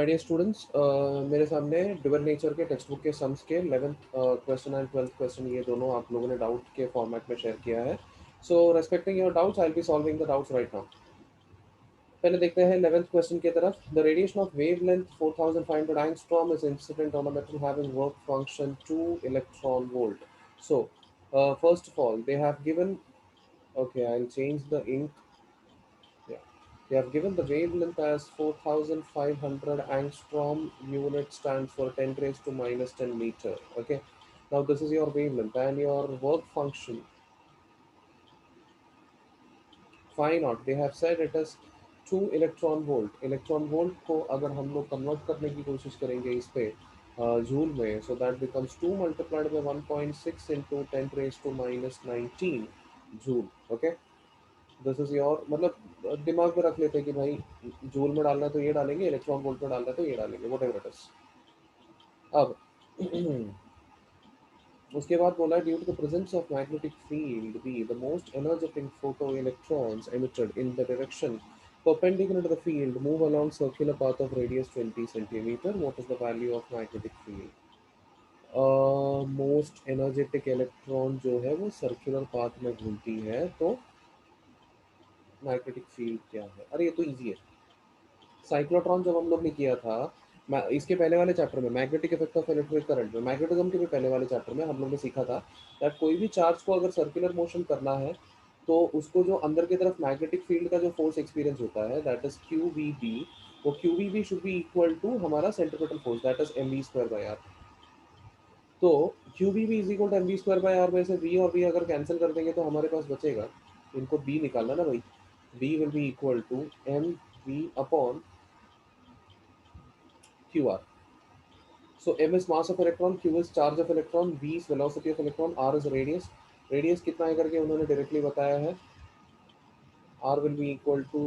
My dear students, मेरे सामने dual nature के टेक्स्ट बुक के सम्स के 11th question and 12th question, ये दोनों आप लोगों ने डाउट के फॉर्मेट में शेयर किया है. So respecting your doubts I will be solving the doubts right now. पहले देखते हैं 11th क्वेश्चन की तरफ. The radiation of wavelength 4500 angstrom is incident on a metal having work function 2 electron volt. So first of all they have given, okay, I'll change the ink. Yeah. They have given the wavelength as 4500 angstrom. Unit stands for 10 raised to minus 10 meter. Okay. Now this is your wavelength and your work function. Phi naught. They have said it is 2 electron volt. Electron volt को अगर हम लोग convert करने की कोशिश करेंगे इस पे जूल में, so that becomes 2 multiplied by 1.6 into 10 raise to minus 19 joule. Okay. This is your, मतलब दिमाग में रख लेते हैं कि भाई जूल में डालना है तो ये डालेंगे, इलेक्ट्रॉन वोल्ट में डालना है तो ये डालेंगे, वट एवर इट इज. अब उसके बाद बोला due to the presence of magnetic field B the most energetic photo electrons emitted in the direction perpendicular to the field move along circular path of radius 20 centimeter. What is the value of magnetic field? Most energetic electron जो है वो circular path में घूमती है, तो magnetic field क्या है? अरे ये तो इजी है. साइक्लोट्रॉन जब हम लोग ने किया था, इसके पहले वाले चैप्टर में magnetic effect of electric current में, मैग्नेटिज्म के भी पहले वाले चैप्टर में हम लोग ने सीखा था दैट कोई भी चार्ज को अगर सर्कुलर मोशन करना है तो उसको जो अंदर की तरफ मैग्नेटिक फील्ड का जो फोर्स एक्सपीरियंस होता है that is q v B. वो q v B should be equal to हमारा centripetal force that is m we square by r. तो q v B is equal to M we square by r में से we और we अगर cancel कर देंगे तो हमारे पास बचेगा, इनको बी निकालना ना भाई, B will be equal to M V upon Q R. So m is mass of electron, q is charge of electron, v is velocity of electron, r is radius. Radius कितना है करके उन्होंने directly बताया है. r will be equal to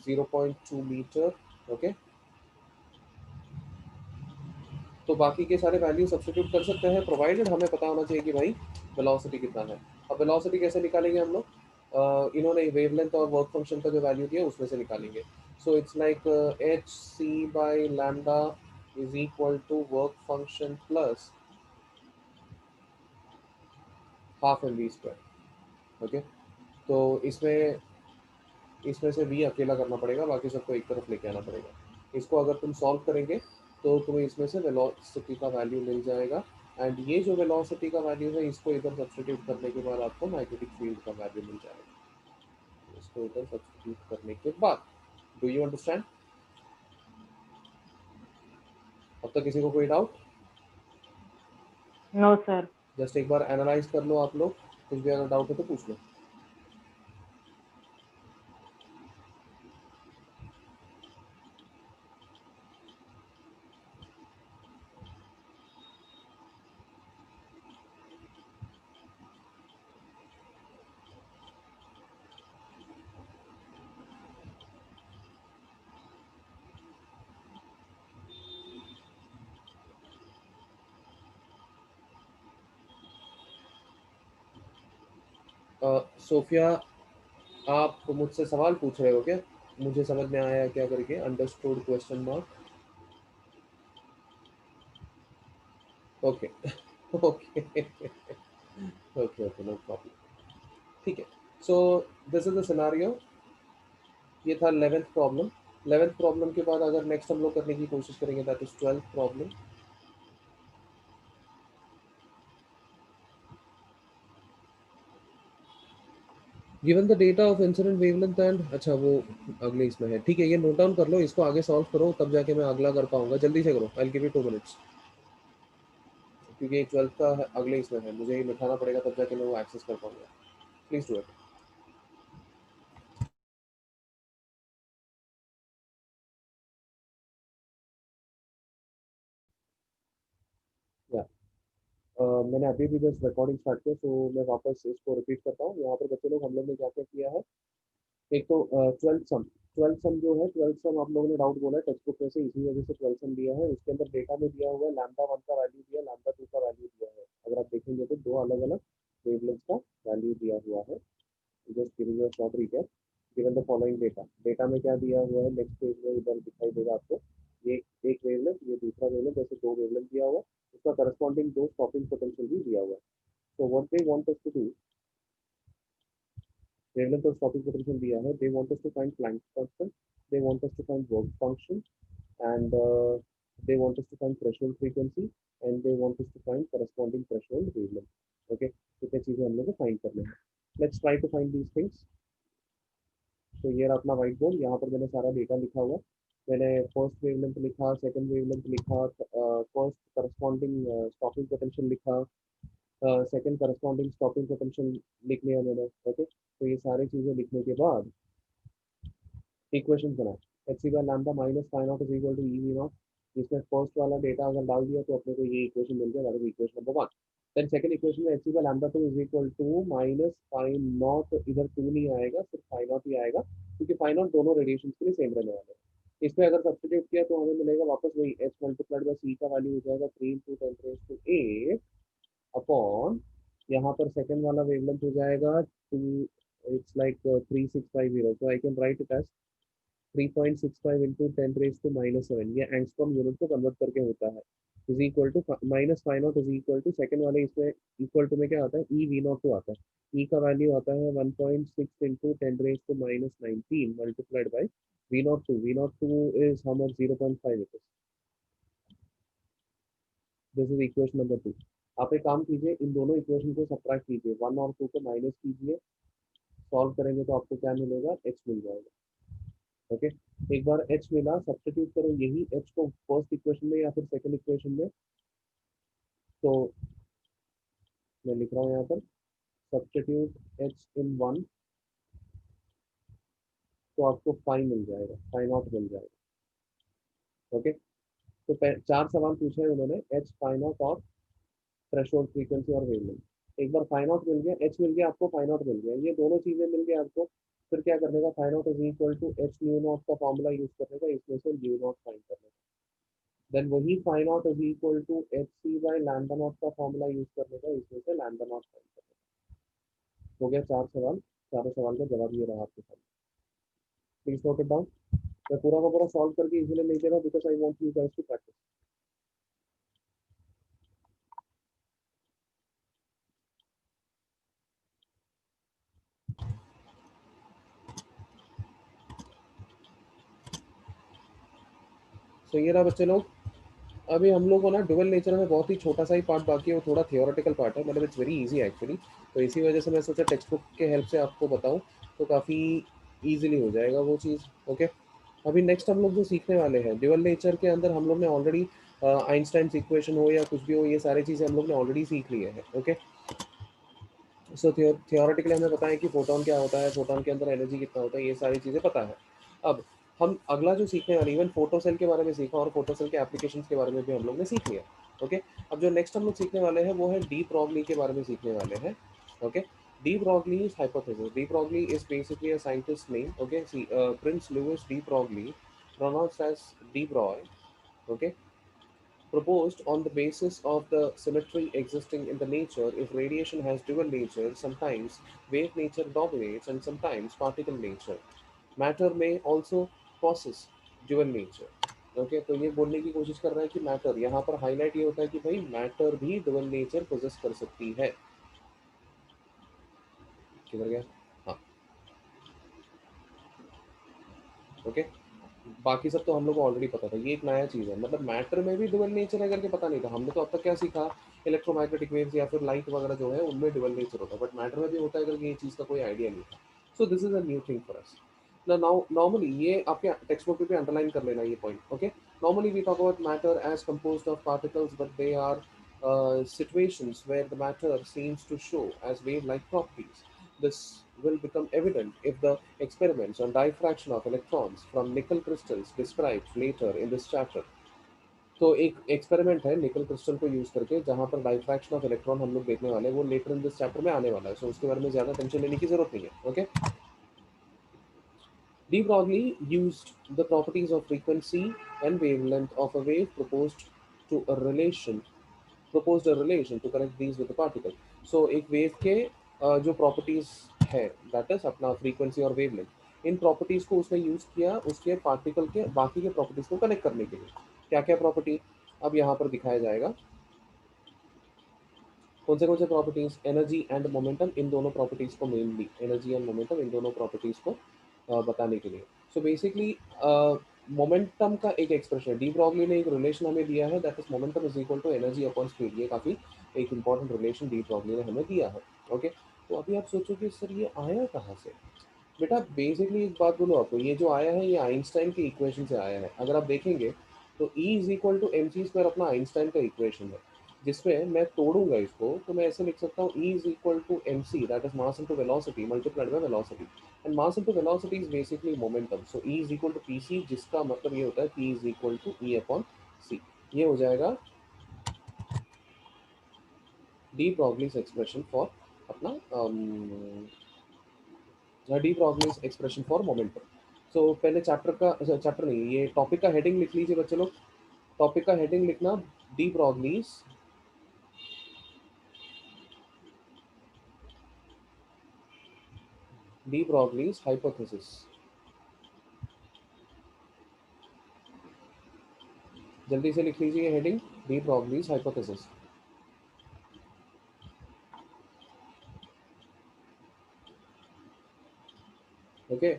0.2 metre. Okay. तो बाकी के सारे वैल्यू सब्स्टिट्यूट कर सकते हैं, प्रोवाइडेड हमें पता होना चाहिए कि भाई वेलोसिटी कितना है. अब वेलोसिटी कैसे निकालेंगे हम लोग? इन्होंने वेवलेंथ और वर्क फंक्शन का जो वैल्यू दिया उसमें से निकालेंगे. So it's like H C by lambda is equal to work function plus half M we square. Okay. तो इसमें इसमें से v अकेला करना पड़ेगा, बाकी सबको एक तरफ लेके आना पड़ेगा. इसको अगर तुम सॉल्व करेंगे तो तुम्हें इसमें से वेलोसिटी का वैल्यू मिल जाएगा. एंड ये जो वेलोसिटी का वैल्यू है इसको इधर सब्स्टिट्यूट करने के बाद आपको मैग्नेटिक फील्ड का वैल्यू मिल जाएगा. इसको इधर सब्स्टिट्यूट करने के बाद, डू यू अंडरस्टैंड? अब तक किसी को कोई डाउट? No sir. जस्ट एक बार एनालाइज कर लो आप लोग, कुछ भी अगर डाउट है तो पूछ लो. सोफिया, आप मुझसे सवाल पूछ रहे हो क्या? मुझे समझ में आया क्या करके, understood question mark. Okay. Okay. Okay okay, no problem. ठीक है. So this is the scenario. ये था 11th प्रॉब्लम. 11th प्रॉब्लम के बाद अगर नेक्स्ट हम लोग करने की कोशिश करेंगे that is 12th problem. Given the data of incident wavelength and, अच्छा वो अगले इसमें है. ठीक है, ये नोट डाउन कर लो, इसको आगे सॉल्व करो तब जाके मैं अगला कर पाऊंगा. जल्दी से करो, I will give you 2 minutes, क्योंकि 12th का अगले इसमें है, मुझे ये बिठाना पड़ेगा तब जाके मैं वो एक्सेस कर पाऊंगा. Please do it. या मैंने अभी भी जस्ट रिकॉर्डिंग स्टार्ट किया, तो मैं वापस इसको रिपीट करता हूँ. यहाँ पर बच्चे लोग, हम लोग ने क्या क्या किया है. एक तो 12th सम. 12th सम जो है, 12th सम आप लोगों ने डाउट बोला है टेक्स्ट बुक में से, इसी वजह से 12th सम दिया है. उसके अंदर डेटा में दिया हुआ है लैम्डा 1 का वैल्यू दिया, लैम्डा 2 का वैल्यू दिया है. अगर आप देखेंगे तो दो अलग अलग वेवलेंथ का वैल्यू दिया हुआ है. Just giving you a short recap. Given the following data. Data में क्या दिया हुआ है नेक्स्ट पेज में इधर दिखाई देगा आपको. ये एक वेवलेंथ, ये दूसरा वेवलेंथ, जैसे दो वेवलेंथ दिया हुआ, उसका करस्पॉन्डिंग दो स्टॉपिंग पोटेंशियल भी दिया हुआ है। So what they want us to do, wavelength और stopping potential दिया है, they want us to find Planck constant, they want us to find work function, and they want us to find threshold frequency, and they want us to find corresponding threshold wavelength. Okay, कितने चीजें हम लोग को find करने हैं. Let's try to find these things. तो ये रहा अपना व्हाइट बोर्ड, यहाँ पर मैंने सारा डेटा लिखा हुआ. मैंने फर्स्ट वेवलेंथ लिखा, सेकंड वेवलेंथ लिखा, फर्स्ट करस्पॉन्डिंग स्टॉपिंग पोटेंशियल लिखा, सेकंड करस्पॉन्डिंग स्टॉपिंग पोटेंशियल लिख लिया मैंने. ओके, तो ये सारी चीज़ें लिखने के बाद इक्वेशन बनाए, H C by lambda minus five naught is equal to E V naught, जिसमें फर्स्ट वाला डेटा अगर डाल दिया तो अपने को ये इक्वेशन मिल गया, that is equation number one. Then second equation में h C by lambda two is equal to minus five naught, इधर टू नहीं आएगा, सिर्फ फाइव नॉट ही आएगा, क्योंकि फाइव नॉट दोनों रेडिएशन के लिए सेम रहने वाले हैं. इसमें अगर सब्सटीट्यूट किया तो हमें मिलेगा वापस वही एच मल्टीप्लाइड बाय सी का वैल्यू हो जाएगा 3 × 10⁻⁸ अपॉन, यहाँ पर सेकंड वाला वेवलेंथ हो जाएगा two, it's like 3650, so I can write it as 3.65 into 10⁻⁻7, ये एंगस्ट्रॉम यूनिट को कन्वर्ट करके होता है, is equal to minus five naught is equal to, second वाले इसमें इक्वल टू में क्या आता है, ई वी नॉट टू आता है, ई का वैल्यू आता है 1.6 into 10⁻⁻19 multiplied by V naught two is how much, 0.5 it is. This is equation number two. आप एक काम कीजिए, इन दोनों इक्वेशन को सब्ट्रैक्ट कीजिए, वन और टू को माइनस कीजिए, सॉल्व करेंगे तो आपको क्या मिलेगा, एच मिल जाएगा. ओके, एक बार एच मिला, सब्स्टिट्यूट करो यही एच को फर्स्ट इक्वेशन में या फिर सेकंड इक्वेशन में, तो मैं लिख रहा हूँ यहाँ पर सब्स्टिट्यूट एच इन वन, तो आपको फाइव मिल जाएगा, फाइव नॉट मिल जाएगा. ओके, तो चार सवाल पूछे हैं उन्होंने, एच, फाइव नॉट और थ्रेशोल्ड फ्रीक्वेंसी और वेवलेंथ. एक बार फाइव नॉट मिल गया, एच मिल गया आपको, फाइव नॉट मिल गया, ये दोनों चीजें मिल गई आपको, फिर क्या करने का, phi naught is equal to H nu naught का फॉर्मूला यूज करने का, इसमें से न्यू नॉट फाइंड करने का. देन वही phi naught is equal to H C by lambda naught का फॉर्मूला यूज करने का, इसमें से लैम्डा नॉट फाइंड करने का. हो गया चार सवाल, चारों सवाल का जवाब ये रहा आपके सामने. Please note it down. मैं पूरा का पूरा सॉल्व करके इजीली लिख दे रहा हूँ, because I want you guys to practice. So ये रहा बच्चे लोग, अभी हम लोग को ना डुअल नेचर में बहुत ही छोटा सा ही पार्ट बाकी है, वो थोड़ा थियोरेटिकल पार्ट है, मतलब इट्स वेरी इजी एक्चुअली. तो इसी वजह से मैं सोचा टेक्स्ट बुक के हेल्प से आपको बताऊं, तो काफ़ी इजीली हो जाएगा वो चीज़. ओके, अभी नेक्स्ट हम लोग जो सीखने वाले हैं ड्यूअल नेचर के अंदर, हम लोग ने ऑलरेडी आइंस्टाइन इक्वेशन हो या कुछ भी हो, ये सारी चीज़ें हम लोग ने ऑलरेडी सीख ली है. ओके, सो थियोरेटिकली हमें पता है कि फोटोन क्या होता है, फोटोन के अंदर एनर्जी कितना होता है, ये सारी चीज़ें पता है. अब हम अगला जो सीखने वाले, इवन फोटो सेल के बारे में सीखा और फोटो सेल के एप्लीकेशंस के बारे में भी हम लोग ने सीख लिया. ओके, अब जो नेक्स्ट हम लोग सीखने वाले हैं वो है डी ब्रॉगली के बारे में सीखने वाले हैं. Okay, de Broglie is hypothesis. De Broglie is basically a scientist name. Okay, Prince Louis de Broglie, pronounced as de Broglie, okay, proposed on the basis of the symmetry existing in the nature. If radiation has dual nature, sometimes wave nature dominates and sometimes particle nature. Matter may also possess dual nature. Okay, तो ये बोलने की कोशिश कर रहा है कि matter, यहाँ पर हाईलाइट ये होता है कि भाई मैटर भी डुअल नेचर पोजेस कर सकती है. किधर गया, हाँ. ओके, बाकी सब तो हम लोग को ऑलरेडी पता था, ये एक नया चीज़ है, मतलब मैटर में भी डुअल नेचर है करके पता नहीं था. हमने तो अब तक क्या सीखा, इलेक्ट्रोमैग्नेटिक वेव्स या फिर लाइट वगैरह जो है उनमें डुअल नेचर होता है, बट मैटर में भी होता है करके ये चीज़ का कोई आइडिया नहीं था. सो this is a new thing for us. Now normally ये आपके टेक्स्ट बुक पे भी अंडरलाइन कर लेना ये point. Okay, normally we talk about matter as composed of particles, but they are situations where the matter seems to show as wave-like properties. This will become evident if the experiments on diffraction of electrons from nickel crystals described later in this chapter. तो एक experiment है nickel crystal को use करके, जहां पर diffraction of electron हम लोग देखने वाले हैं, वो लेटर इन दिस चैप्टर में आने वाला है, सो उसके बारे में ज्यादा टेंशन लेने की जरूरत नहीं है. Okay, De Broglie used the properties of frequency and wavelength of a wave to a relation proposed a relation to connect these with the particle. So एक वेव के जो प्रॉपर्टीज है, दैट इज अपना फ्रीक्वेंसी और wavelength, इन properties को उसने use किया उसके पार्टिकल के बाकी के प्रॉपर्टीज को कनेक्ट करने के लिए। क्या क्या प्रॉपर्टी अब यहाँ पर दिखाया जाएगा, कौन से प्रॉपर्टीज, एनर्जी एंड मोमेंटम, इन दोनों प्रॉपर्टीज को, मेनली एनर्जी एंड मोमेंटम, इन दोनों प्रॉपर्टीज को बताने के लिए। सो बेसिकली मोमेंटम का एक एक्सप्रेशन डी ब्रॉगली ने एक रिलेशन हमें दिया है, that is momentum is equal to energy upon speed. ये काफी एक इंपॉर्टेंट रिलेशन डी ब्रॉगली ने हमें दिया है। ओके, तो अभी आप सोचो कि सर ये आया कहाँ से। बेटा बेसिकली एक बात बोलो आपको, ये जो आया है ये आइंस्टाइन की इक्वेशन से आया है। अगर आप देखेंगे तो E is equal to M C square अपना आइंस्टाइन का इक्वेशन है, जिसमें मैं तोड़ूंगा इसको तो मैं ऐसे लिख सकता हूँ E is equal to M c, that is mass into velocity multiplied by velocity, and mass into velocity is basically momentum. So E is equal to p c, जिसका मतलब ये होता है P is equal to E upon c. ये हो जाएगा de Broglie's expression for अपना de Broglie's expression for momentum. So पहले चैप्टर का, चैप्टर नहीं, ये टॉपिक का हेडिंग लिख लीजिए बच्चे लोग। टॉपिक का हेडिंग लिखना de Broglie's, D Broglie's hypothesis. जल्दी से लिख लीजिए heading, D Broglie's hypothesis. Okay,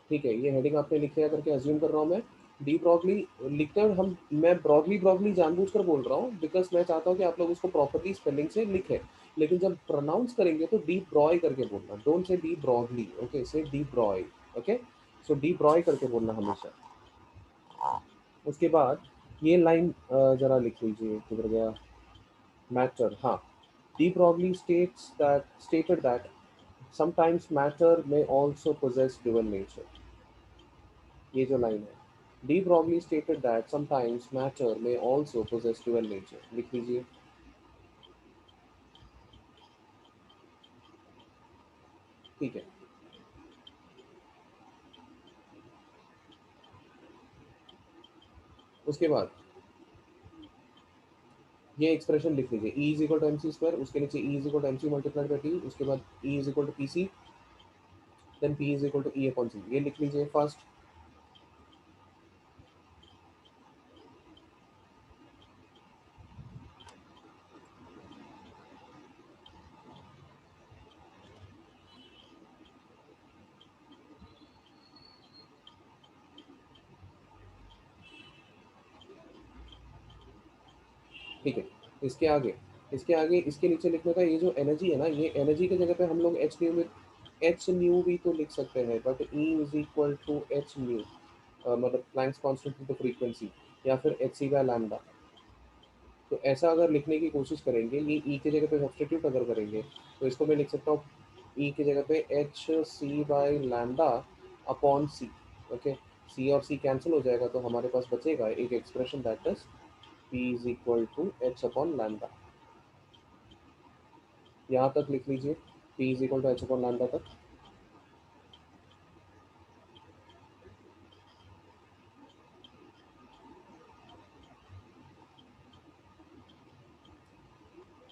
ठीक है, ये हेडिंग आपने लिख लिया करके अज्यूम कर रहा हूँ मैं। डी ब्रॉगली लिखते हैं हम, मैं ब्रॉगली ब्रॉगली जानबूझकर बोल रहा हूँ बिकॉज मैं चाहता हूँ कि आप लोग उसको प्रॉपरली स्पेलिंग से लिखें, लेकिन जब प्रोनाउंस करेंगे तो डी ब्रॉय करके बोलना, don't say de Broglie, okay, से डी ब्रॉय। ओके, सो डी ब्रॉय करके बोलना हमेशा। उसके बाद ये लाइन जरा लिख लीजिए, किधर गया, मैटर, हाँ। De Broglie stated that sometimes matter may also possess dual nature। ये जो लाइन है, de Broglie stated that sometimes matter may also possess dual nature, लिख लीजिए। ठीक है, उसके बाद ये एक्सप्रेशन लिख लीजिए, E is equal to M C square, उसके नीचे E is equal to M c multiplied by t, उसके बाद E is equal to p c, then P is equal to E upon c. ये लिख लीजिए first. ठीक है, इसके आगे, इसके आगे इसके नीचे लिखने का, ये जो एनर्जी है ना, ये एनर्जी की जगह पे हम लोग एच न्यू में, एच न्यू भी तो लिख सकते हैं, but E is equal to H nu, मतलब प्लैंक्स कांस्टेंट टू फ्रीक्वेंसी, या फिर एच सी बाय लैम्डा। तो ऐसा अगर लिखने की कोशिश करेंगे, ये ई की जगह पे सब्सटीट्यूट अगर करेंगे, तो इसको मैं लिख सकता हूँ ई की जगह पे h C by lambda upon c. Okay, c और सी कैंसिल हो जाएगा तो हमारे पास बचेगा एक expression, that is P is equal to H upon lambda. यहाँ तक लिख लीजिए, P is equal to H upon lambda तक।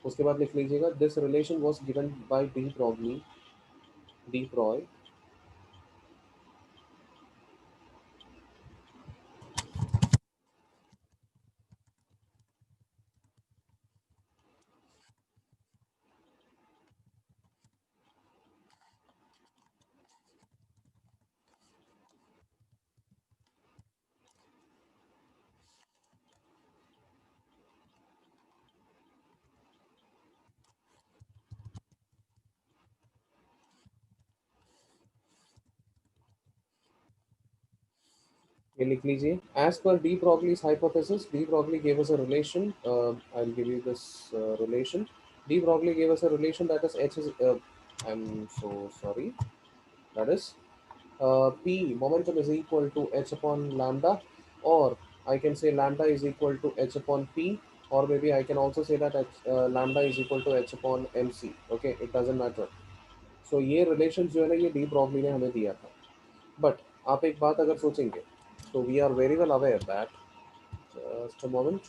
उसके बाद लिख लीजिएगा, this relation was given by de Broglie, de Broglie, ये लिख लीजिए, as per de Broglie's hypothesis, de Broglie gave us a relation, I'll give you this relation. D Broglie gave us a relation, that is H is I'm so sorry, that is P momentum is equal to H upon lambda, or I can say lambda is equal to H upon P, or maybe I can also say that lambda is equal to H upon mc। okay, it doesn't matter। so ये relation जो है ना, ये de Broglie ने हमें दिया था। But आप एक बात अगर सोचेंगे, तो we are very well aware that, just a moment,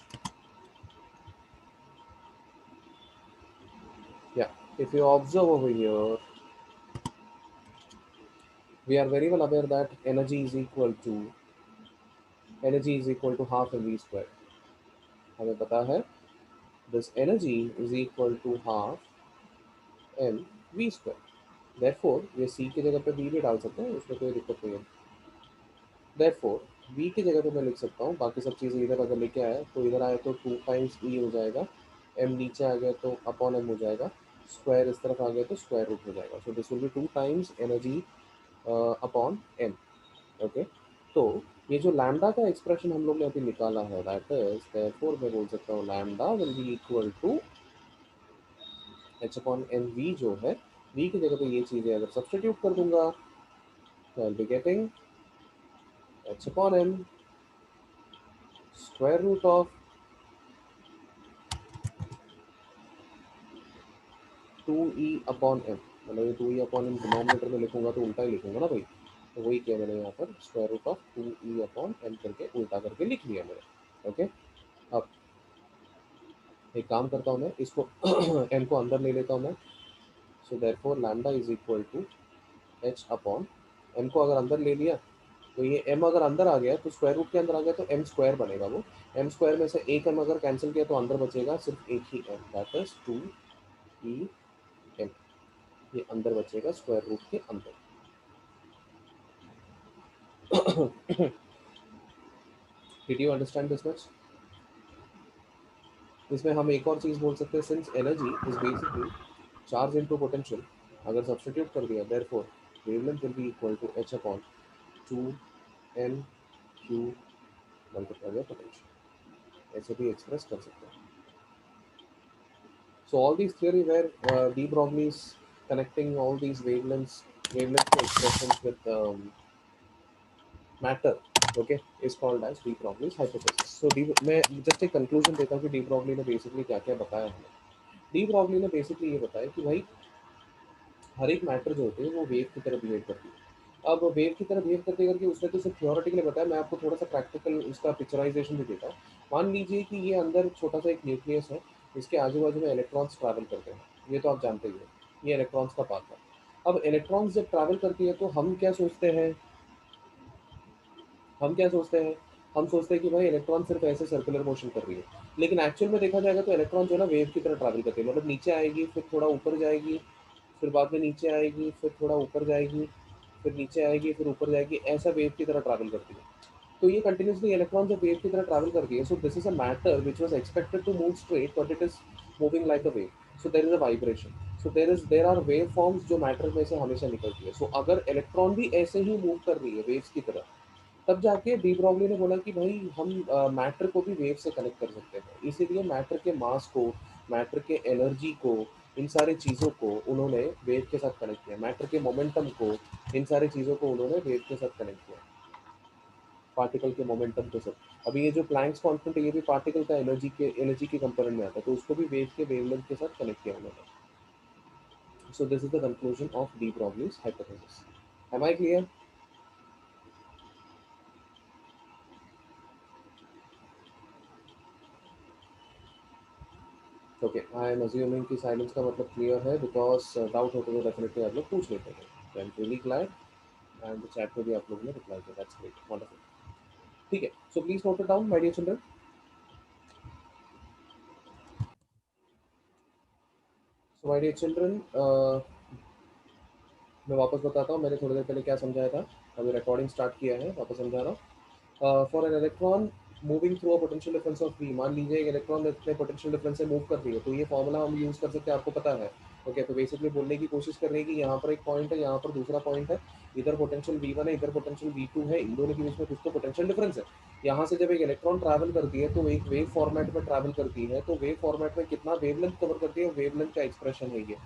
या, if you observe over here, We are very well aware that energy is equal to half mv square. हमें पता है this energy is equal to half m v square. Therefore ये c की जगह पे v भी डाल सकते हैं, उसमें कोई दिक्कत नहीं है. Therefore v की जगह पे मैं लिख सकता हूँ, बाकी सब चीज़ें इधर अगर लेके आया तो इधर आए तो 2 टाइम्स e हो जाएगा, m नीचे आ गया तो अपॉन m हो जाएगा, स्क्वायर इस तरफ आ गया तो स्क्वायर रूट हो जाएगा. So this will be 2 times energy upon m. Okay. तो ये जो लैम्डा का एक्सप्रेशन हम लोग ने अभी निकाला है, दैट इज देयरफॉर मैं बोल सकता हूँ lambda will be equal to H upon M V जो है, वी की जगह पे ये चीज़ें अगर सब्सटीट्यूट कर दूंगा तो I will be getting H upon M square root of 2e upon M. मतलब ये 2e अपॉन एम डिनोमिनेटर में लिखूंगा तो उल्टा ही लिखूंगा ना भाई, तो वही किया मैंने यहाँ पर, square root of 2e upon M करके उल्टा करके लिख लिया मैंने. ओके. अब एक काम करता हूँ, मैं इसको एम को अंदर ले लेता हूँ मैं. So therefore lambda is equal to H upon M को अगर अंदर ले लिया तो ये एम अगर अंदर आ गया तो स्क्वायर रूट के अंदर आ गया तो एम स्क्वायर बनेगा. वो एम स्क्वायर में से एक एम अगर कैंसिल किया तो अंदर बचेगा सिर्फ एक ही m, that is 2e m. ये अंदर बचेगा स्क्वायर रूट के अंदर. Did you understand this much? इसमें हम एक और चीज़ बोल सकते हैं, since energy is basically charge into potential, अगर सब्स्टिट्यूट कर दिया therefore wavelength will be equal to H upon 2 q multiply by potential. ऐसे भी एक्सप्रेस कर सकते हैं. So all these theory where de Broglie's connecting all these wavelength expressions with matter, okay, is called as de Broglie's hypothesis. So मैं just एक conclusion देता हूँ कि de Broglie ने basically क्या क्या बताया हमें. de Broglie ने basically ये बताया कि भाई हर एक मैटर जो होते हैं वो वेव की तरह बिहेव करती है. अब वेव की तरह बिहेव करते करके उसने तो सिर्फ थियोरेटिकली बताया, मैं आपको थोड़ा सा प्रैक्टिकल उसका पिक्चराइजेशन भी देता हूँ. मान लीजिए कि ये अंदर छोटा सा एक न्यूक्लियस है, इसके आजू बाजू में इलेक्ट्रॉन्स ट्रैवल करते हैं, ये तो आप जानते ही हो, ये इलेक्ट्रॉन्स का पाथ है. अब इलेक्ट्रॉन्स जब ट्रैवल करती है तो हम क्या सोचते हैं हम सोचते हैं कि भाई इलेक्ट्रॉन सिर्फ ऐसे सर्कुलर मोशन कर रही है, लेकिन एक्चुअल में देखा जाएगा तो इलेक्ट्रॉन जो है ना वेव की तरह ट्रैवल करती है. मतलब नीचे आएगी, फिर थोड़ा ऊपर जाएगी, फिर बाद में नीचे आएगी, फिर थोड़ा ऊपर जाएगी, फिर नीचे आएगी, फिर ऊपर जाएगी, ऐसा वेव की तरह ट्रैवल करती है. तो ये कंटिन्यूसली इलेक्ट्रॉन जब वेव की तरह ट्रैवल करती है, so this is a matter which was expected to move straight but it is moving like a wave. So there is a vibration. So there are wave forms जो matter में से हमेशा निकलती है. सो अगर इलेक्ट्रॉन भी ऐसे ही मूव कर रही है वेव्स की तरह, तब जाके डी ब्रॉगली ने बोला कि भाई हम मैटर को भी वेव से कनेक्ट कर सकते हैं. इसीलिए मैटर के मास को, मैटर के एनर्जी को, इन सारी चीज़ों को उन्होंने वेव के साथ कनेक्ट किया. मैटर के मोमेंटम को, इन सारी चीज़ों को उन्होंने वेव के साथ कनेक्ट किया, पार्टिकल के मोमेंटम के साथ. अभी ये जो प्लैंक्स कांस्टेंट है ये भी पार्टिकल का एनर्जी के कंपोनेंट में आता है, तो उसको भी वेव के वेवलेंथ के साथ कनेक्ट किया उन्होंने. So this is the conclusion of de Broglie's hypothesis. Am I clear? Okay, I am assuming कि साइलेंस का मतलब क्लियर है, बिकॉज डाउट होते हुए डेफिनेटली आप लोग पूछ लेते हैं. I am really glad. And chat में भी आप लोगों ने रिप्लाई किया, दैट्स ग्रेट, वंडरफुल. ठीक है, so please note it down my dear children. So my dear children, मैं वापस बताता हूँ मैंने थोड़ी देर पहले क्या समझाया था. अभी रिकॉर्डिंग स्टार्ट किया है, वापस समझा रहा हूँ. For an electron moving through a potential difference of v, मान लीजिए एक इलेक्ट्रॉन इतने पोटेंशियल डिफरेंस से मूव कर रही है, तो ये फॉर्मूला हम यूज कर सकते हैं, आपको पता है. ओके, तो बेसिकली बोलने की कोशिश कर रही है कि यहाँ पर एक पॉइंट है, यहाँ पर दूसरा पॉइंट है, इधर पोटेंशियल v1 है, इधर पोटेंशियल v2 है, इन दोनों के बीच में कुछ तो पोटेंशियल डिफरेंस है. यहाँ से जब एक इलेक्ट्रॉन ट्रैवल करती है तो एक वेव फॉर्मेट में ट्रैवल करती है, तो वेव फॉर्मेट में कितना वेवलेंथ कवर करती है, वेवलेंथ का एक्सप्रेशन है ये.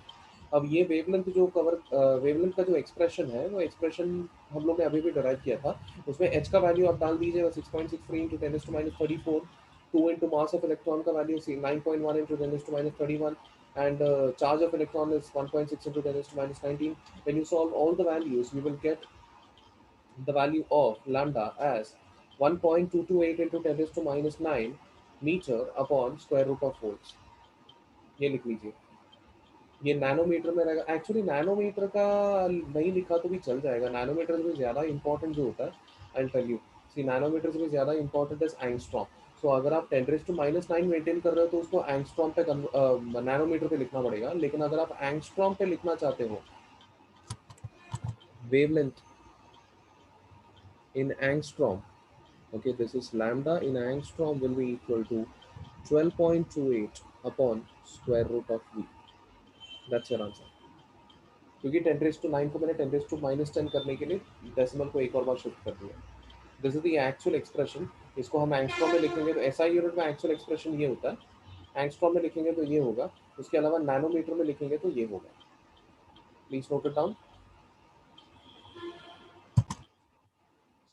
अब ये वेवलेंथ का जो एक्सप्रेशन है, वो एक्सप्रेशन हम लोग ने अभी भी डराइव किया था. उसमें एच का वैल्यू आप डाल दीजिएगा 6.63 into 10⁻34. 2 into mass of electron का value 9.1 into 10⁻31. and charge of electron is 1.6 into 10⁻19. When you solve all the values, you will get the value of lambda as 1.228 into 10⁻9 meter upon square root of volts. ये लिख लीजिए. ये nanometre में रहेगा। Actually nanometre का नहीं लिखा तो भी चल जाएगा। नैनोमीटर से भी ज़्यादा इंपॉर्टेंट जो होता है, I tell you, see nanometre से भी ज़्यादा इंपॉर्टेंट इज एंगस्ट्रॉम। सो अगर आप 10⁻⁹ मेंटेन कर रहे हो तो उसको एंगस्ट्रॉम पे नैनोमीटर पे लिखना पड़ेगा। लेकिन अगर आप एंगस्ट्रॉम पे लिखना चाहते हो, wavelength in angstrom, okay, this is lambda in angstrom will be equal to 12.28 upon square root of v. That's your answer. क्योंकि 10⁻⁹ को मैंने 10⁻⁻10 करने के लिए डेसिमल को एक और बार शिफ्ट कर दिया। This is the actual expression. इसको हम एंगस्ट्रॉम में लिखेंगे तो एसआई यूनिट में एक्चुअल एक्सप्रेशन ये होता है। एंगस्ट्रॉम में लिखेंगे तो ये होगा, उसके अलावा नैनोमीटर में लिखेंगे तो ये होगा। Please note it down.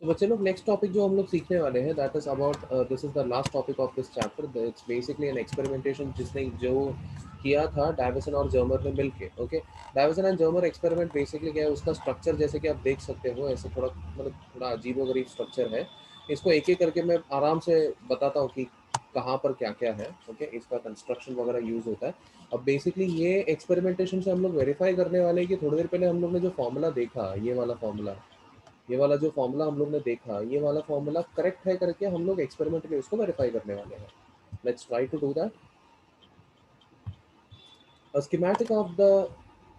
तो बच्चे लोग, नेक्स्ट टॉपिक जो हम लोग सीखने वाले हैं, that is about, this is the last topic of this chapter. It's basically an experimentation जिसने जो किया था डाइवर्सन और जर्मर ने मिलके। Okay, Davisson and Germer experiment basically क्या है, उसका स्ट्रक्चर जैसे कि आप देख सकते हो, ऐसे थोड़ा मतलब थोड़ा अजीब व गरीब स्ट्रक्चर है। इसको एक एक करके मैं आराम से बताता हूँ कि कहाँ पर क्या क्या है। ओके, इसका कंस्ट्रक्शन वगैरह यूज होता है। अब बेसिकली ये एक्सपेरिमेंटेशन से हम लोग वेरीफाई करने वाले हैं कि थोड़ी देर पहले हम लोग ने जो फॉर्मूला देखा, ये वाला जो फॉर्मूला हम लोग ने देखा, ये वाला फॉर्मूला करेक्ट है करके हम लोग एक्सपेरिमेंट में उसको वेरीफाई करने वाले हैं। Let's try to do that. A schematic of the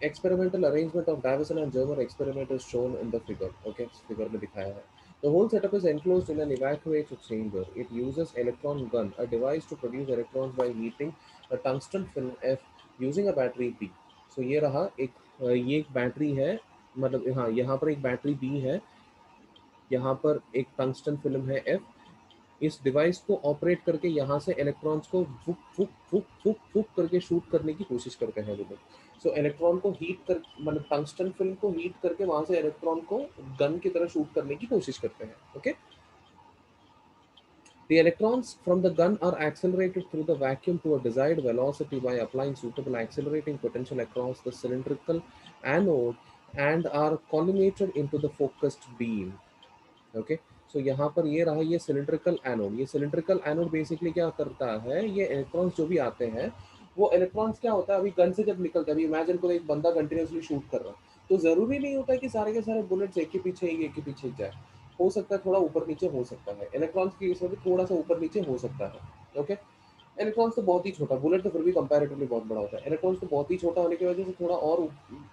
experimental arrangement of Davison and Germer experiment is shown in the figure. Okay, figure में दिखाया है. The whole setup is enclosed in an evacuator chamber. It uses electron gun, a device to produce electrons by heating a tungsten film F using a battery B. So ये रहा एक, ये एक battery है, मतलब हाँ यहाँ पर एक बैटरी B है, यहाँ पर एक टंगस्टन फिल्म है F। इस डिवाइस को ऑपरेट करके यहाँ से इलेक्ट्रॉन्स को फुक फुक फुक फुक फुक करके शूट करने की कोशिश करते हैं वो लोग। सो इलेक्ट्रॉन को हीट कर, मतलब टंगस्टन फिल्म को हीट करके वहां से इलेक्ट्रॉन को गन की तरह शूट करने की कोशिश करते हैं। Okay, the electrons from the gun are accelerated through the vacuum to a desired velocity by applying suitable accelerating potential across the cylindrical anode and are collimated into the focused beam. Okay, so यहाँ पर ये रहा ये cylindrical anode. ये cylindrical anode basically क्या करता है, ये इलेक्ट्रॉन्स जो भी आते हैं, वो इलेक्ट्रॉन्स क्या होता है, अभी गन से जब निकलता है, अभी इमेजिन करो एक बंदा कंटिन्यूसली शूट कर रहा है, तो जरूरी नहीं होता है कि सारे के सारे बुलेट्स एक के पीछे एक के पीछे जाए। हो सकता है थोड़ा ऊपर नीचे हो सकता है, इलेक्ट्रॉन्स की केस में भी थोड़ा सा ऊपर नीचे हो सकता है। ओके, इलेक्ट्रॉन्स तो बहुत ही छोटा, बुलेट तो फिर भी कंपैरेटिवली बहुत बड़ा होता है, इलेक्ट्रॉन्स तो बहुत ही छोटा होने की वजह से थोड़ा और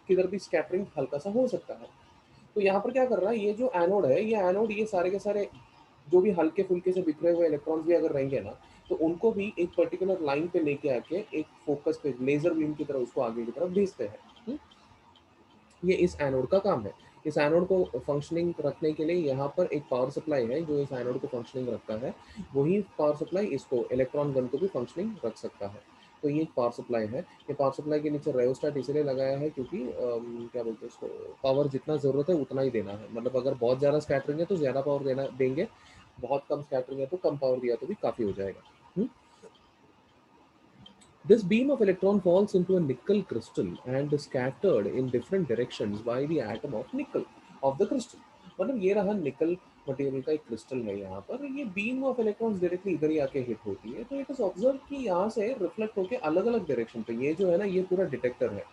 किधर भी स्कैटरिंग हल्का सा हो सकता है। तो यहाँ पर क्या कर रहा है, ये जो एनोड है, ये एनोड ये सारे के सारे जो भी हल्के फुल्के से बिखरे हुए इलेक्ट्रॉन्स भी अगर रहेंगे ना, तो उनको भी एक पर्टिकुलर लाइन पे लेके आके एक फोकस पे लेजर बीम की तरह उसको आगे की तरफ भेजते हैं। ये इस एनोड का काम है। इस एनोड को फंक्शनिंग रखने के लिए यहाँ पर एक पावर सप्लाई है जो इस एनोड को फंक्शनिंग रखता है। वही पावर सप्लाई इसको इलेक्ट्रॉन गन को भी फंक्शनिंग रख सकता है। तो ये एक पावर सप्लाई है। ये पावर सप्लाई के नीचे रेयोस्टेट इसलिए लगाया है क्योंकि क्या बोलते हैं उसको, पावर जितना ज़रूरत है उतना ही देना है। मतलब अगर बहुत ज़्यादा स्कैटरिंग है तो ज़्यादा पावर देना देंगे, बहुत कम स्कैटरिंग है तो कम पावर दिया तो भी काफ़ी हो जाएगा। This beam of electron falls into a nickel crystal and is scattered in different directions by the atom of nickel of the crystal. मतलब ये रहा निकल मटेरियल का एक क्रिस्टल है, यहाँ पर ये बीम ऑफ इलेक्ट्रॉन्स डायरेक्टली इधर ही आके हिट होती है। तो इट इज ऑब्जर्व कि यहाँ से रिफ्लेक्ट होकर अलग अलग डायरेक्शन पे, ये जो है ना ये पूरा डिटेक्टर है।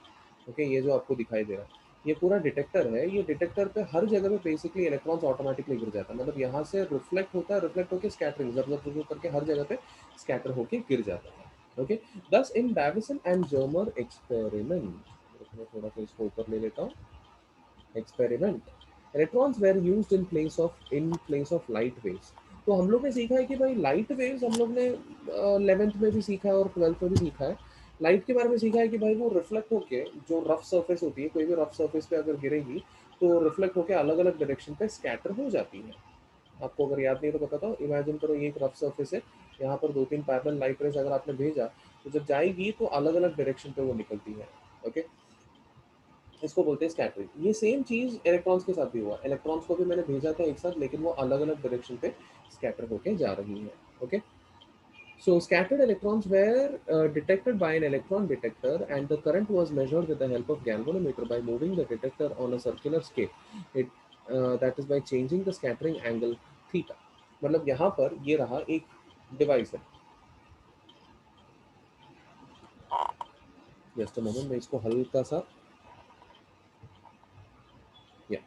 ओके, ये जो आपको दिखाई दे रहा है ये पूरा डिटेक्टर है। ये डिटेक्टर पे हर जगह पे बेसिकली इलेक्ट्रॉन्स ऑटोमेटिकली गिर जाता है। मतलब यहाँ से रिफ्लेक्ट होता है, रिफ्लेक्ट होकर स्कैटरिंग जब जब करके हर जगह पे स्कैटर होके गिर जाता है। Okay, thus in Davison and Germer experiment, मैं थोड़ा सा इसको ऊपर ले लेता हूँ, experiment, electrons where used in place of light waves. तो हम लोग ने सीखा है कि भाई लाइट वेव्स हम लोग ने 11th में भी सीखा है और 12th में भी सीखा है। लाइट के बारे में सीखा है कि भाई वो रिफ्लेक्ट होके जो रफ सरफेस होती है, कोई भी रफ सरफेस पे अगर गिरेगी तो रिफ्लेक्ट होके अलग अलग डायरेक्शन पे स्कैटर हो जाती है। आपको अगर याद नहीं तो बताता हूँ, इमेजिन करो ये एक रफ सरफेस है, यहाँ पर दो तीन पैरेलल लाइट रेज अगर आपने भेजा तो जब जाएगी तो अलग अलग डायरेक्शन पे वो निकलती है। ओके, इसको बोलते हैं स्कैटरिंग। ये सेम चीज इलेक्ट्रॉन्स के साथ भी हुआ, इलेक्ट्रॉन्स को भी मैंने भेजा था एक साथ, लेकिन वो अलग अलग डायरेक्शन पे स्कैटर होके जा रही है। Okay, so scattered electrons were detected by an electron detector and the current was measured with the help of galvanometer by moving the detector on a circular scale, it that is by changing the scattering angle theta। मतलब यहाँ पर ये रहा एक device है, just a moment, मैं इसको हल्का सा, या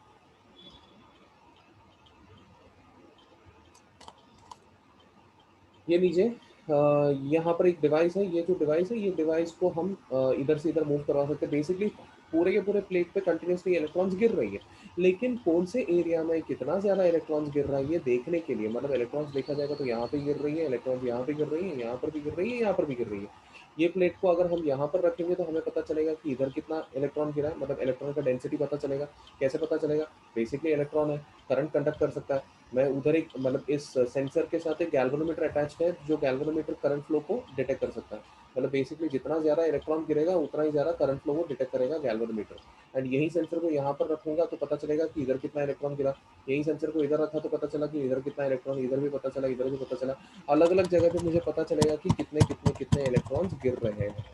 ये लीजिए, यहाँ पर एक डिवाइस है। ये जो डिवाइस है, ये डिवाइस को हम इधर से इधर मूव करवा सकते हैं। बेसिकली पूरे के पूरे प्लेट पे कंटिन्यूसली इलेक्ट्रॉन्स गिर रही है, लेकिन कौन से एरिया में कितना ज़्यादा इलेक्ट्रॉन्स गिर रहा है ये देखने के लिए, मतलब इलेक्ट्रॉन्स देखा जाएगा तो यहाँ पे गिर रही है इलेक्ट्रॉन्स, यहाँ पे गिर रही है, यहाँ पर भी गिर रही है, यहाँ पर भी गिर रही है। ये प्लेट को अगर हम यहाँ पर रखेंगे तो हमें पता चलेगा कि इधर कितना इलेक्ट्रॉन गिरा है, मतलब इलेक्ट्रॉन का डेंसिटी पता चलेगा। कैसे पता चलेगा? बेसिकली इलेक्ट्रॉन है, करंट कंडक्ट कर सकता है। मैं उधर एक, मतलब इस सेंसर के साथ एक गैल्वेनोमीटर अटैच्ड है, जो गैल्वेनोमीटर करंट फ्लो को डिटेक्ट कर सकता है। मतलब बेसिकली जितना ज़्यादा इलेक्ट्रॉन गिरेगा उतना ही ज़्यादा करंट फ्लो को डिटेक्ट करेगा गैल्वेनोमीटर। एंड यही सेंसर को यहाँ पर रखूंगा तो पता चलेगा कि इधर कितना इलेक्ट्रॉन गिरा। यही सेंसर को इधर रखा तो पता चला कि इधर कितना इलेक्ट्रॉन, इधर भी पता चला, इधर भी पता चला। अलग अलग जगह पे मुझे पता चलेगा कि कितने कितने कितने इलेक्ट्रॉन्स गिर रहे हैं।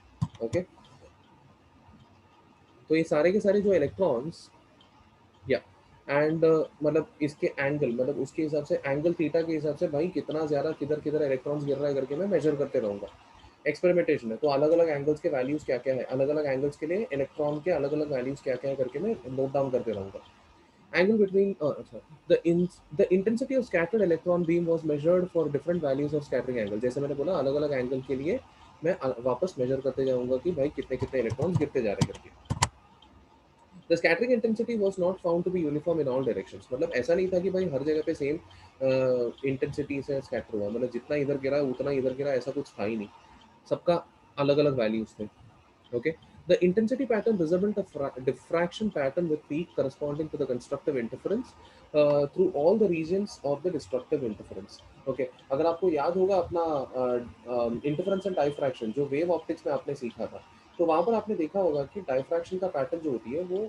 ओके, तो ये सारे के सारे जो इलेक्ट्रॉन्स, या एंड मतलब इसके एंगल, मतलब उसके हिसाब से एंगल थीटा के हिसाब से भाई कितना ज़्यादा किधर किधर इलेक्ट्रॉन्स गिर रहा है करके मैं मेजर करते रहूँगा। एक्सपेरिमेंटेशन है तो अलग अलग एंगल्स के वैल्यूज़ क्या क्या है, अलग अलग एंगल्स के लिए इलेक्ट्रॉन के अलग अलग वैल्यूज़ क्या क्या है करके मैं नोट डाउन करते रहूँगा। एंगल बिटवीन, अच्छा, the intensity of scattered electron beam was measured for different values of scattering angle. जैसे मैंने बोला अलग अलग एंगल के लिए मैं वापस मेजर करते जाऊंगा कि भाई कितने कितने इलेक्ट्रॉन्स गिरते जा रहे हैं करके। The scattering intensity was not found to be uniform in all directions. मतलब ऐसा नहीं था कि भाई हर जगह पे सेम इंटेंसिटी से स्कैटर हुआ, मतलब जितना इधर गिरा उतना इधर गिरा, ऐसा कुछ था ही नहीं। सबका अलग अलग वैल्यूज थे। Okay, the intensity pattern resembled a diffraction pattern with peak corresponding to the constructive interference through all the regions of the destructive interference. Okay, अगर आपको याद होगा अपना इंटरफेरेंस एंड डाइफ्रैक्शन जो वेव ऑप्टिक्स में आपने सीखा था, तो वहां पर आपने देखा होगा कि डाइफ्रैक्शन का पैटर्न जो होती है वो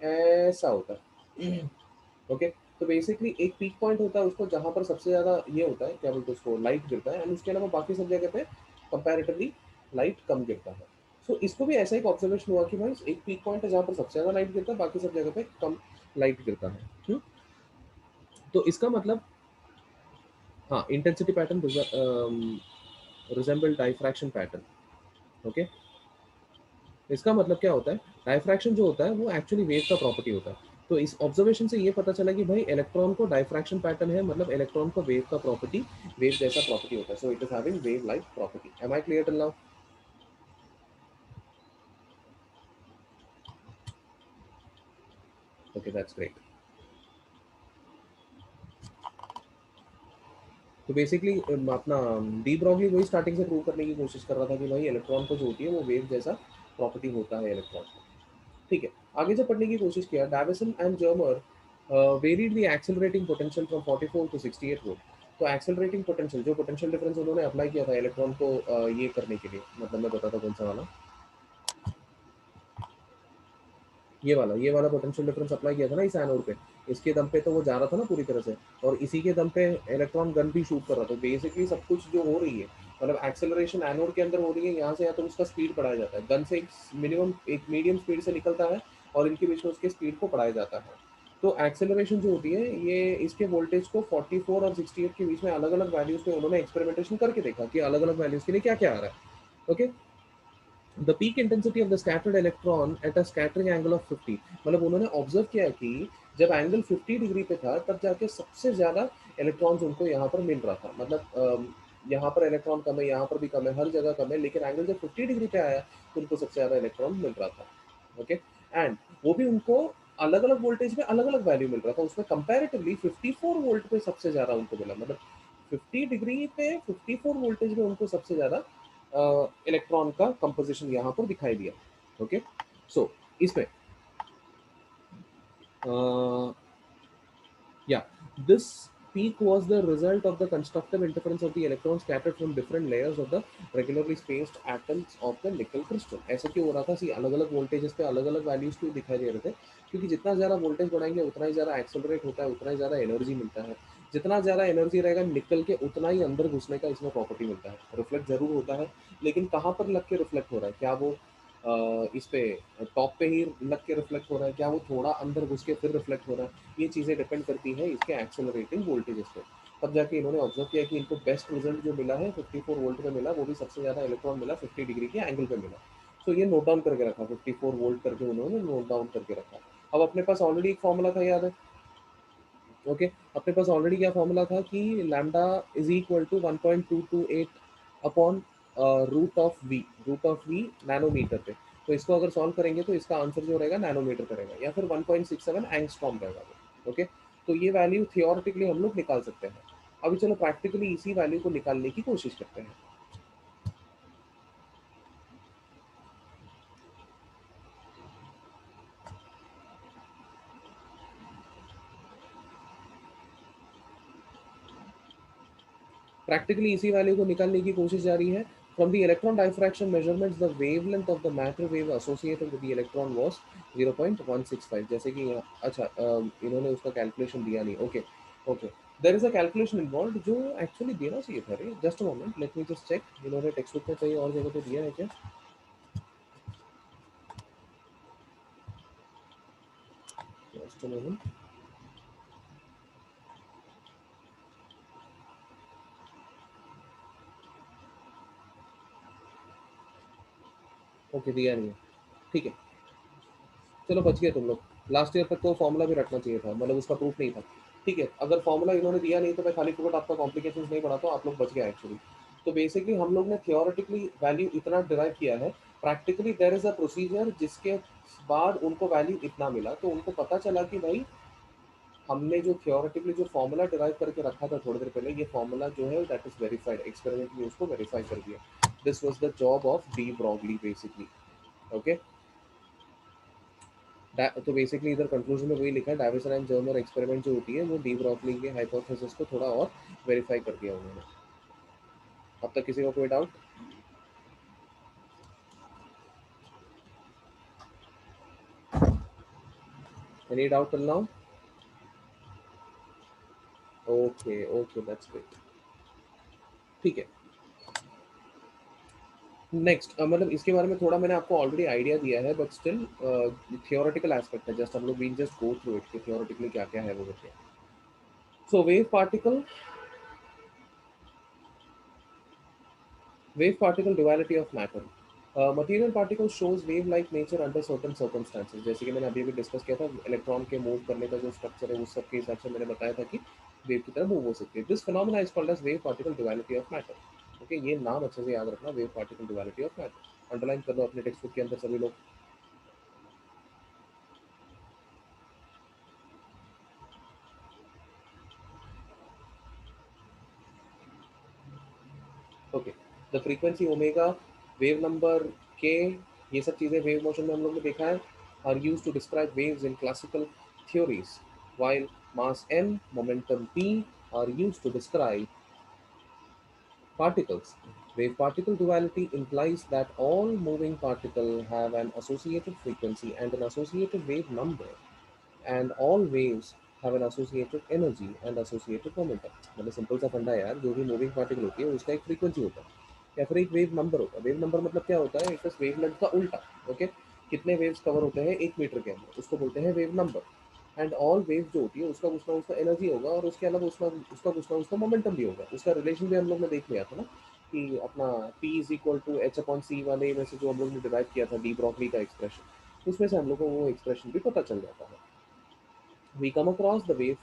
ऐसा होता है। ओके, तो बेसिकली एक पीक पॉइंट होता है उसको, जहां पर सबसे ज्यादा ये होता है, क्या बोलते हैं उसको, लाइट गिरता है, एंड उसके अलावा बाकी सब जगह पे कंपैरेटिवली लाइट कम गिरता है। सो इसको भी ऐसा एक ऑब्जर्वेशन हुआ कि भाई एक पीक पॉइंट है जहाँ पर सबसे ज्यादा लाइट गिरता है, बाकी सब जगह पे कम लाइट गिरता है। तो इसका मतलब, हाँ, intensity pattern resemble diffraction pattern. Okay, इसका मतलब क्या होता है, डायफ्रैक्शन जो होता है वो एक्चुअली वेव का प्रॉपर्टी होता है। तो इस ऑब्जर्वेशन से ये पता चला कि भाई इलेक्ट्रॉन को डायफ्रैक्शन पैटर्न है, मतलब इलेक्ट्रॉन को वेव का प्रॉपर्टी, वेव जैसा प्रॉपर्टी होता है। So it is having wave like property. Am I clear till now? Okay, that's great. तो बेसिकली अपना डी ब्रॉगली वही स्टार्टिंग से प्रूव करने की कोशिश कर रहा था कि भाई इलेक्ट्रॉन को जो होती है वो वेव जैसा प्रॉपर्टी होता है इलेक्ट्रॉन को। ठीक है, आगे जब पढ़ने की कोशिश किया, Davisson and Germer varied the accelerating potential from 44 to 68 volt. तो एक्सेलरेटिंग पोटेंशियल, जो पोटेंशियल डिफरेंस उन्होंने अप्लाई किया था इलेक्ट्रॉन को ये करने के लिए, मतलब मैं बताता कौन सा वाला, ये वाला पोटेंशियल डिफरेंस अप्लाई किया था ना इस एनोड पे, इसके दम पे तो वो जा रहा था ना पूरी तरह से, और इसी के दम पे इलेक्ट्रॉन गन भी शूट कर रहा था। बेसिकली सब कुछ जो हो रही है, मतलब एक्सेलरेशन एनोड के अंदर हो रही है, यहाँ से या तो उसका स्पीड बढ़ाया जाता है, गन से एक मिनिमम एक मीडियम स्पीड से निकलता है और इनके बीच में उसके स्पीड को बढ़ाया जाता है। तो एक्सेलरेशन जो होती है ये इसके वोल्टेज को 44 और 68 के बीच में अलग अलग वैल्यूज पे उन्होंने एक्सपेरिमेंटेशन करके देखा कि अलग अलग वैल्यूज के लिए क्या क्या आ रहा है। Okay, the peak intensity of the scattered electron at a scattering angle of 50, मतलब उन्होंने ऑब्जर्व किया कि जब एंगल 50 डिग्री पे था तब जाके सबसे ज्यादा इलेक्ट्रॉन्स उनको यहाँ पर मिल रहा था। मतलब यहाँ पर इलेक्ट्रॉन कम है, यहाँ पर भी कम है, हर जगह कम है, लेकिन एंगल जब 50 डिग्री पे आया तो उनको सबसे ज्यादा इलेक्ट्रॉन मिल रहा था। ओके, एंड वो भी उनको अलग अलग वोल्टेज में अलग अलग वैल्यू मिल रहा था। उसमें कंपैरेटिवली 54 वोल्ट पे सबसे ज्यादा उनको मिला, मतलब 50 डिग्री पे 54 वोल्टेज में उनको सबसे ज्यादा इलेक्ट्रॉन का कंपोजिशन यहाँ पर दिखाई दिया। ओके, सो इसमें yeah, this peak was the result of the constructive interference of the electrons scattered from different layers of the regularly spaced atoms of the nickel crystal। ऐसा क्यों हो रहा था? सी अलग अलग वोल्टेजेस पे अलग अलग वैल्यूज क्यों दिखाई दे रहे थे? क्योंकि जितना ज़्यादा वोल्टेज बढ़ाएंगे उतना ही ज़्यादा एक्सेलरेट होता है, उतना ही ज़्यादा एनर्जी मिलता है। जितना ज़्यादा एनर्जी रहेगा निकल के उतना ही अंदर घुसने का इसमें प्रॉपर्टी मिलता है। रिफ्लेक्ट जरूर होता है, लेकिन कहाँ पर लग के रिफ्लेक्ट हो रहा है? क्या वो इस पे टॉप पे ही लग के रिफ्लेक्ट हो रहा है, क्या वो थोड़ा अंदर घुस के फिर रिफ्लेक्ट हो रहा है? ये चीज़ें डिपेंड करती हैं इसके एक्सेलरेटिंग वोल्टेजेस पे। तब जाके इन्होंने ऑब्जर्व किया कि इनको बेस्ट रिजल्ट जो मिला है 54 वोल्ट पे मिला, वो भी सबसे ज़्यादा इलेक्ट्रॉन मिला 50 डिग्री के एंगल पे मिला। सो ये नोट डाउन करके रखा, 54 वोल्ट करके उन्होंने नोट डाउन करके रखा। अब अपने पास ऑलरेडी एक फॉर्मूला था, याद है? ओके, अपने पास ऑलरेडी क्या फॉर्मूला था कि lambda is equal to 1.228 upon root of V nanometre पे। तो इसको अगर सॉल्व करेंगे तो इसका आंसर जो रहेगा नैनोमीटर का रहेगा, या फिर 1.67 एंगस्ट्रॉम रहेगा वो। ओके, तो ये वैल्यू थियोरेटिकली हम लोग निकाल सकते हैं। अभी चलो प्रैक्टिकली इसी वैल्यू को निकालने की कोशिश करते हैं। प्रैक्टिकली इसी वैल्यू को निकालने की कोशिश जारी है। From the electron diffraction measurements the wavelength of the matter wave associated with the electron was 0.165। जैसे कि अच्छा इन्होंने उसका कैलकुलेशन दिया नहीं। Okay okay, there is a calculation involve जो एक्चुअली देना चाहिए था रे। Just a moment, let me just check. इन्होंने टेक्स्ट बुक में कहीं और जगह पे दिया है क्या? Just a moment. ओके, दिया नहीं है, ठीक है। चलो बच गए तुम लोग। लास्ट ईयर तक तो फॉर्मूला भी रखना चाहिए था, मतलब उसका प्रूफ नहीं था। ठीक है, अगर फॉर्मूला इन्होंने दिया नहीं तो मैं खाली फुकट आपका कॉम्प्लिकेशन नहीं पढ़ाता, आप लोग बच गए एक्चुअली। तो बेसिकली हम लोग ने थियोरेटिकली वैल्यू इतना डिराइव किया है, practically there is a procedure जिसके बाद उनको वैल्यू इतना मिला। तो उनको पता चला कि भाई हमने जो थियोरेटिकली जो फॉर्मूला डिराइव करके रखा था थोड़ी देर पहले, ये फॉर्मूला जो है दैट इज वेरीफाइड, एक्सपेरिमेंट में उसको वेरीफाई कर दिया। This was the job of de Broglie basically. Okay, तो बेसिकली इधर कंक्लूजन में वही लिखा है, डाविसन एंड जर्मर एक्सपेरिमेंट जो होती है वो डी ब्रॉगली के हाइपोथेसिस को थोड़ा और वेरीफाई कर दिया उन्होंने। अब तक किसी को कोई doubt? Any doubt till now? Okay okay, that's great. ठीक है, नेक्स्ट मतलब इसके बारे में थोड़ा मैंने आपको ऑलरेडी आइडिया दिया है, बट स्टिल थियोरेटिकल एस्पेक्ट है, जस्ट हम लोग we just go through it कि थियोरेटिकली क्या क्या है वो करके। सो wave particle duality of matter. Material particle shows wave like nature under certain circumstances। जैसे कि मैंने अभी अभी डिस्कस किया था, इलेक्ट्रॉन के मूव करने का जो स्ट्रक्चर है उस सब के हिसाब से मैंने बताया था कि वेव की तरह मूव हो सकती है। This phenomena is called as wave particle duality of matter. Okay, ये नाम अच्छे से याद रखना, wave particle duality of matter. Underline कर लो अपने टेक्स्ट बुक के अंदर सभी लोग। Okay, the frequency omega, wave number K, ये सब चीज़ें वेव मोशन में हम लोग ने देखा है, are used to describe waves in classical theories, while mass m, momentum p are used to describe particles. Wave particle duality implies that all moving particles have an associated frequency and an associated wave number, and all waves have an associated energy and associated momentum। मतलब simple सा फंडा है यार, जो भी moving particle होती है उसका एक फ्रीक्वेंसी होता है या फिर एक वेव नंबर होता है। वेव नंबर मतलब क्या होता है? इट इज वेव लेंथ का उल्टा। ओके, कितने वेव्स कवर होते हैं 1 मीटर के अंदर, उसको बोलते हैं wave number. And all wave जो होती है उसका कुछ ना उसका एनर्जी होगा, और उसके अलावा उसका कुछ ना उसका मोमेंटम भी होगा। उसका रिलेशन भी हम लोग ने देख लिया था ना, कि अपना P is equal to H upon c वाले में से जो हम लोग ने डिराइव किया था डी ब्रॉगली का एक्सप्रेशन, उसमें से हम लोग को वो एक्सप्रेशन भी पता चल जाता है। We come across the wave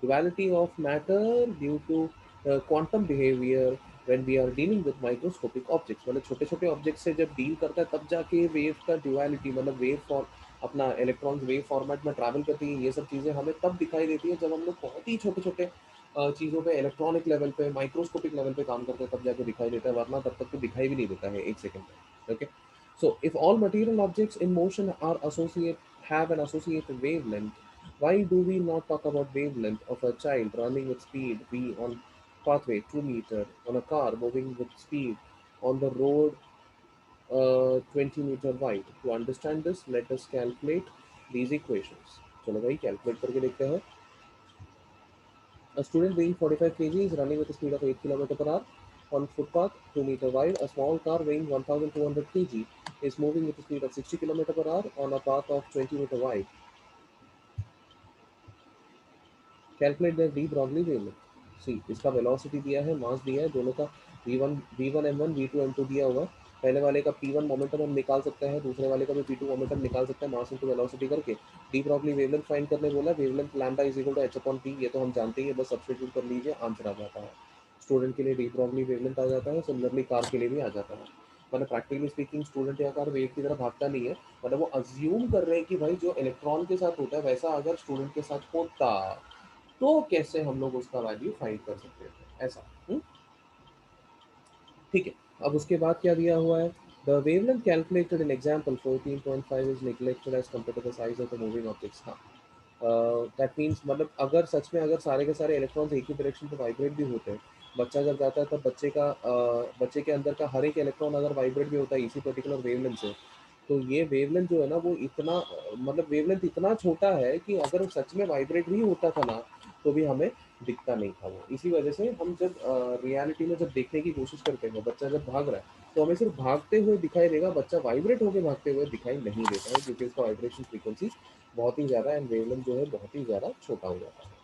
duality of matter due to quantum behavior when we are dealing with microscopic objects। मतलब छोटे छोटे ऑब्जेक्ट से जब डील करता है तब जाके वेव का ड्यूअलिटी, मतलब वेव फॉर अपना इलेक्ट्रॉन्स वेव फॉर्मेट में ट्रैवल करती है, ये सब चीज़ें हमें तब दिखाई देती है जब हम लोग बहुत ही छोटे छोटे चीज़ों पे, इलेक्ट्रॉनिक लेवल पे, माइक्रोस्कोपिक लेवल पे काम करते हैं, तब जाके दिखाई देता है, वरना तब तक तो दिखाई भी नहीं देता है एक सेकंड में। Okay, so if all material objects in motion are have an associated wavelength, why do we not talk about wavelength of a child running with speed v on pathway 2 meter, on a car moving with speed on the road 20 meter wide? To understand this, let us calculate these equations। चलो भाई calculate करके देखते हैं। A student weighing 45 kg is running with a speed of 8 km per hour on footpath 2 meter wide. A small car weighing 1200 kg is moving with a speed of 60 km per hour on a path of 20 meter wide। Calculate the de Broglie wavelength. C, इसका velocity दिया है, मास दिया है, दोनों का v1 m1 v2 m2 दिया होगा, पहले वाले का P1 मोमेंटम हम निकाल सकते हैं, दूसरे वाले का भी P2 मोमेंटम निकाल सकते हैं मास इनटू वेलोसिटी करके। डी ब्रॉगली वेवलेंथ फाइंड करने बोला, wavelength lambda is equal to h upon p, ये तो हम जानते ही है, बस सब्स्टिट्यूट कर लीजिए, आंसर आ जाता है। स्टूडेंट के लिए डी ब्रॉगली वेवलेंथ आ जाता है, सिमिलरली कार के लिए भी आ जाता है। मतलब प्रैक्टिकली स्पीकिंग स्टूडेंट या कार वेव की तरह भागता नहीं है, मतलब वो अज्यूम कर रहे हैं कि भाई जो इलेक्ट्रॉन के साथ होता है वैसा अगर स्टूडेंट के साथ होता तो कैसे हम लोग उसका वैल्यू फाइंड कर सकते थे, ऐसा। ठीक है। अब उसके बाद क्या दिया हुआ है, the wavelength calculated in example 14.5 is neglected as compare to the size of the moving objects. हाँ, दैट मीन्स मतलब अगर सच में अगर सारे के सारे इलेक्ट्रॉन्स एक ही डायरेक्शन पर वाइब्रेट भी होते हैं, बच्चा जब जाता है तब बच्चे के अंदर का हर एक इलेक्ट्रॉन अगर वाइब्रेट भी होता है इसी पर्टिकुलर वेवलेंथ से, तो ये वेवलेंथ जो है ना वो इतना मतलब वेवलेंथ इतना छोटा है कि अगर सच में वाइब्रेट भी होता था ना तो भी हमें दिखता नहीं था वो। इसी वजह से हम जब रियलिटी में जब देखने की कोशिश करते हैं बच्चा जब भाग रहा है तो हमें सिर्फ भागते हुए दिखाई देगा, बच्चा वाइब्रेट होकर भागते हुए दिखाई नहीं देता है क्योंकि उसका वाइब्रेशन फ्रीक्वेंसी बहुत ही ज़्यादा एंड वेवलेंथ जो है बहुत ही ज़्यादा छोटा हो जाता है।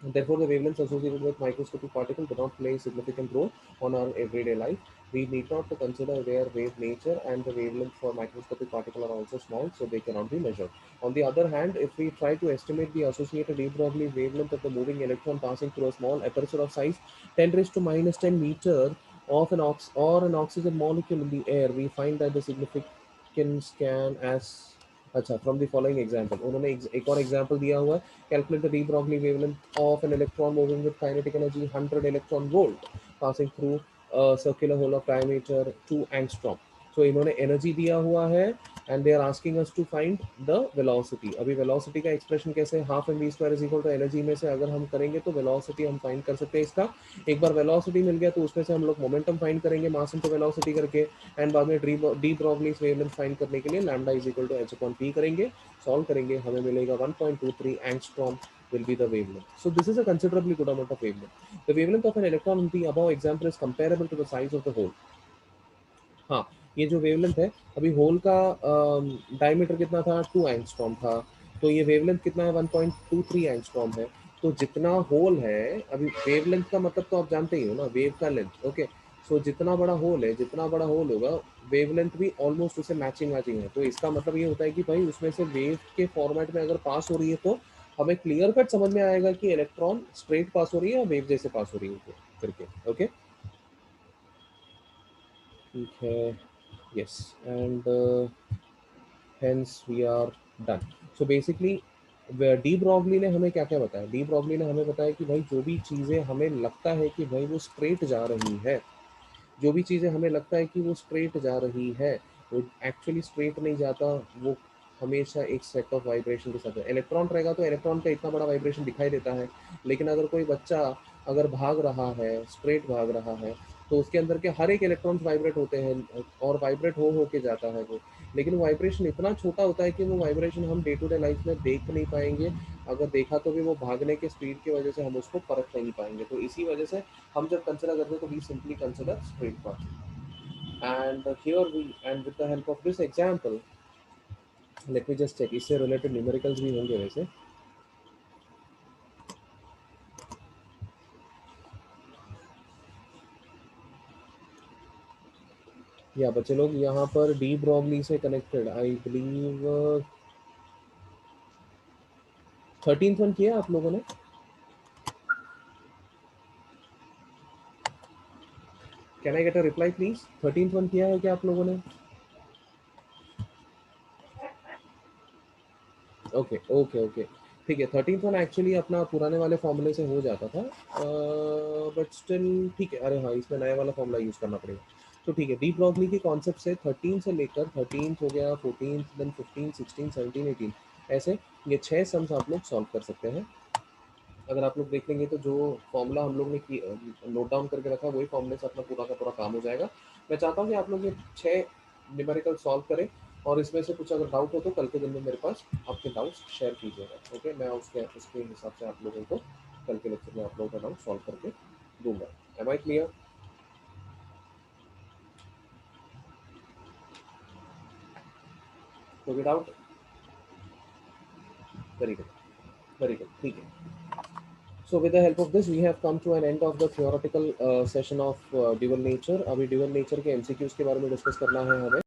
Therefore, the wavelengths associated with microscopic particles do not play a significant role on our everyday life. We need not to consider their wave nature, and the wavelength for microscopic particles are also small, so they cannot be measured. On the other hand, if we try to estimate the associated de Broglie wavelength of the moving electron passing through a small aperture of size 10 raised to minus 10 meter of an oxygen molecule in the air, we find that the significance can as अच्छा from the following example, उन्होंने एक और example दिया हुआ है, calculate the de Broglie wavelength of an electron moving with kinetic energy 100 electron volt passing through a circular hole of diameter 2 angstrom. So इन्होंने energy दिया हुआ है and they are asking us to find the velocity. अभी velocity का expression कैसे, half M we square is equal to energy में से अगर हम करेंगे तो वेलोसिटी हम फाइंड कर सकते हैं इसका। एक बार वेलोसिटी मिल गया तो उसमें से हम लोग मोमेंटम फाइंड करेंगे मास इनटू वेलोसिटी करके, एंड बाद में डी ब्रॉगली वेवलेंथ फाइंड करने के लिए lambda is equal to H upon p करेंगे, सॉल्व करेंगे, हमें मिलेगा 1.23 angstrom will be the wavelength. So this is a considerably good amount of wavelength. The wavelength of an electron in the above example is comparable to the size of the hole. हाँ, ये जो wavelength है अभी whole का diameter कितना था 2 angstrom था, तो ये वेवलेंथ कितना है 1.23 एंगस्ट्रॉम है। तो जितना होल है, अभी वेवलेंथ का मतलब तो आप जानते ही हो ना, वेव का लेंथ, ओके। सो जितना बड़ा होल है, जितना बड़ा होल होगा वेवलेंथ भी ऑलमोस्ट उसे मैचिंग मैचिंग है। तो इसका मतलब ये होता है कि भाई उसमें से वेव के फॉर्मेट में अगर पास हो रही है तो हमें क्लियर कट समझ में आएगा कि इलेक्ट्रॉन स्ट्रेट पास हो रही है या वेव जैसे पास हो रही है करके, ओके। ठीक है, yes, and hence we are done. So basically de Broglie ने हमें क्या क्या बताया, डी ब्रॉगली ने हमें बताया कि भाई जो भी चीज़ें हमें लगता है कि भाई वो स्ट्रेट जा रही है, जो भी चीज़ें हमें लगता है कि वो स्ट्रेट जा रही है वो एक्चुअली स्ट्रेट नहीं जाता, वो हमेशा एक सेट ऑफ वाइब्रेशन के साथ है। इलेक्ट्रॉन रहेगा तो इलेक्ट्रॉन का इतना बड़ा वाइब्रेशन दिखाई देता है, लेकिन अगर कोई बच्चा अगर भाग रहा है, स्ट्रेट भाग रहा है, तो उसके अंदर के हर एक इलेक्ट्रॉन्स वाइब्रेट होते हैं और वाइब्रेट हो के जाता है वो, लेकिन वाइब्रेशन इतना छोटा होता है कि वो वाइब्रेशन हम डे टू डे लाइफ में देख नहीं पाएंगे, अगर देखा तो भी वो भागने के स्पीड की वजह से हम उसको परख नहीं पाएंगे। तो इसी वजह से हम जब कंसिडर करते हैं तो we simply consider straight path. And here we, and with the help of this example, let me just check, इससे रिलेटेड न्यूमेरिकल्स भी होंगे वैसे। या बच्चे लोग यहाँ पर डी ब्रॉगली से connected I believe 13th one किया आप लोगों ने, can I get a reply please, 13th one किया है क्या आप लोगों ने? ओके ओके ओके, ठीक है। 13th वन एक्चुअली अपना पुराने वाले फॉर्मूले से हो जाता था, बट स्टिल ठीक है। अरे हाँ, इसमें नया वाला फॉर्मूला यूज़ करना पड़ेगा। तो ठीक है, डी ब्रॉगली की कॉन्सेप्ट से 13 से लेकर 13th हो गया, 14th, देन 15, 16, 17, 18, ऐसे ये 6 सम्स आप लोग सॉल्व कर सकते हैं। अगर आप लोग देख लेंगे तो जो फॉर्मूला हम लोग ने नोट डाउन करके रखा है वही फॉर्मूले से अपना पूरा का पूरा काम हो जाएगा। मैं चाहता हूँ कि आप लोग ये 6 न्यूमेरिकल सॉल्व करें, और इसमें से कुछ अगर डाउट हो तो कल के दिन में मेरे पास आपके डाउट्स शेयर कीजिएगा, ओके। मैं उसके हिसाब से आप लोगों को कल के लेक्चर में आप लोगों का डाउट सॉल्व करके दूंगा। Am I clear? कोई doubt? Very good, very good, ठीक है। So with the help of this, we have come to an end of the theoretical session of dual nature. अभी dual nature के MCQs के बारे में डिस्कस करना है हमें.